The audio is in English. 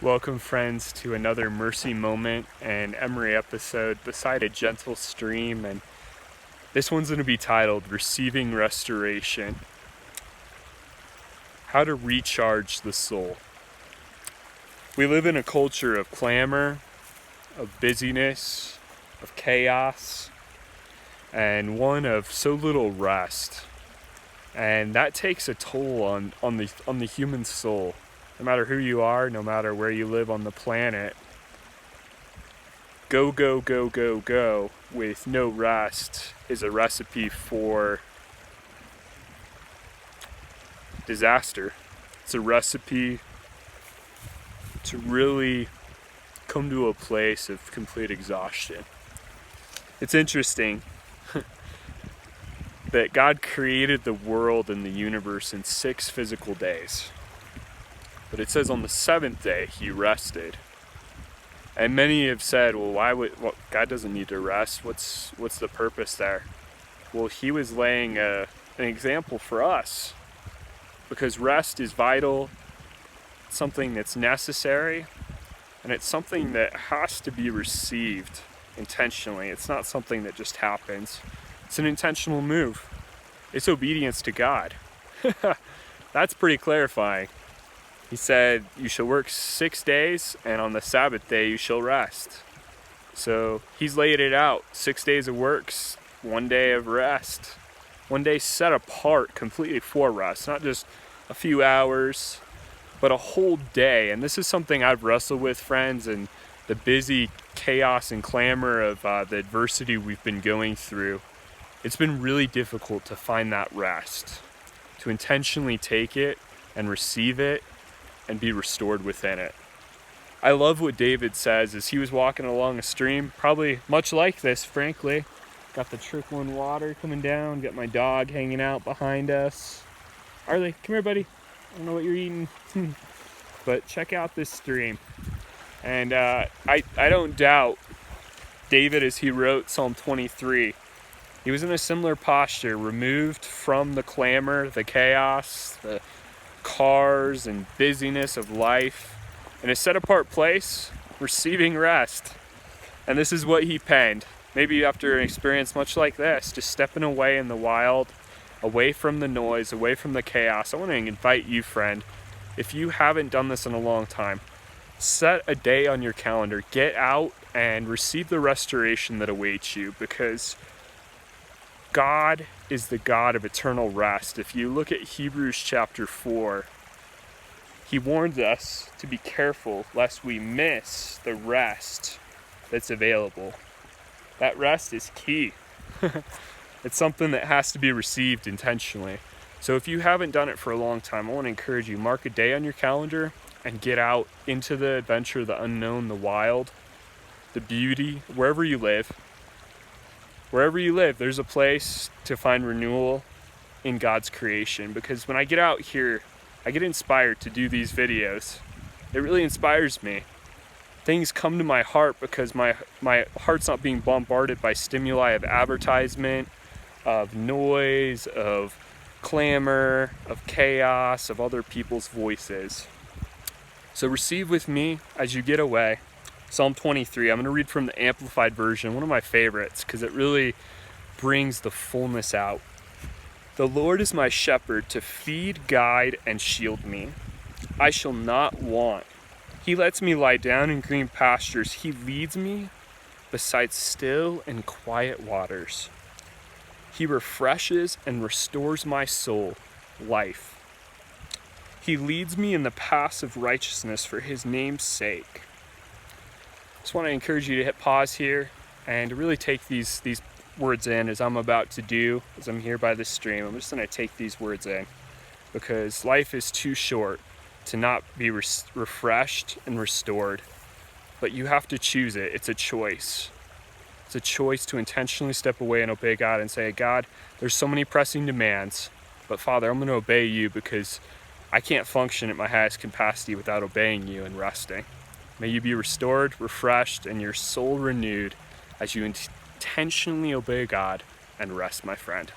Welcome, friends, to another Mercy Moment and Emery episode beside a gentle stream, and this one's going to be titled Receiving Restoration. How to recharge the soul. We live in a culture of clamor, of busyness, of chaos, and one of so little rest. And that takes a toll on the human soul. No matter who you are, no matter where you live on the planet, go, go, go, go, go with no rest is a recipe for disaster. It's a recipe to really come to a place of complete exhaustion. It's interesting that God created the world and the universe in 6 physical days. But it says on the 7th day he rested. And many have said, well, God doesn't need to rest. What's the purpose there? Well, he was laying an example for us, because rest is vital. It's something that's necessary, and it's something that has to be received intentionally. It's not something that just happens. It's an intentional move. It's obedience to God. That's pretty clarifying. He said, you shall work 6 days, and on the Sabbath day you shall rest. So he's laid it out. 6 days of works, 1 day of rest. 1 day set apart completely for rest. Not just a few hours, but a whole day. And this is something I've wrestled with, friends, and the busy chaos and clamor of the adversity we've been going through. It's been really difficult to find that rest, to intentionally take it and receive it and be restored within it. I love what David says as he was walking along a stream, probably much like this, frankly. Got the trickling water coming down, got my dog hanging out behind us. Arlie, come here, buddy. I don't know what you're eating, but check out this stream. And I don't doubt David, as he wrote Psalm 23, he was in a similar posture, removed from the clamor, the chaos, the cars and busyness of life, in a set apart place, receiving rest. And this is what he penned. Maybe after an experience much like this, just stepping away in the wild, away from the noise, away from the chaos. I want to invite you, friend, if you haven't done this in a long time, set a day on your calendar, get out and receive the restoration that awaits you, because God is the God of eternal rest. If you look at Hebrews chapter 4, he warns us to be careful lest we miss the rest that's available. That rest is key. It's something that has to be received intentionally. So if you haven't done it for a long time, I want to encourage you, mark a day on your calendar and get out into the adventure, the unknown, the wild, the beauty, wherever you live. Wherever you live, there's a place to find renewal in God's creation. Because when I get out here, I get inspired to do these videos. It really inspires me. Things come to my heart because my heart's not being bombarded by stimuli of advertisement, of noise, of clamor, of chaos, of other people's voices. So receive with me as you get away. Psalm 23, I'm going to read from the Amplified Version, one of my favorites, because it really brings the fullness out. The Lord is my shepherd to feed, guide, and shield me. I shall not want. He lets me lie down in green pastures. He leads me beside still and quiet waters. He refreshes and restores my soul, life. He leads me in the paths of righteousness for his name's sake. Just want to encourage you to hit pause here and to really take these words in, as I'm about to do, as I'm here by this stream. I'm just going to take these words in, because life is too short to not be refreshed and restored. But you have to choose it. It's a choice. It's a choice to intentionally step away and obey God and say, God, there's so many pressing demands, but Father, I'm going to obey you, because I can't function at my highest capacity without obeying you and resting. May you be restored, refreshed, and your soul renewed as you intentionally obey God and rest, my friend.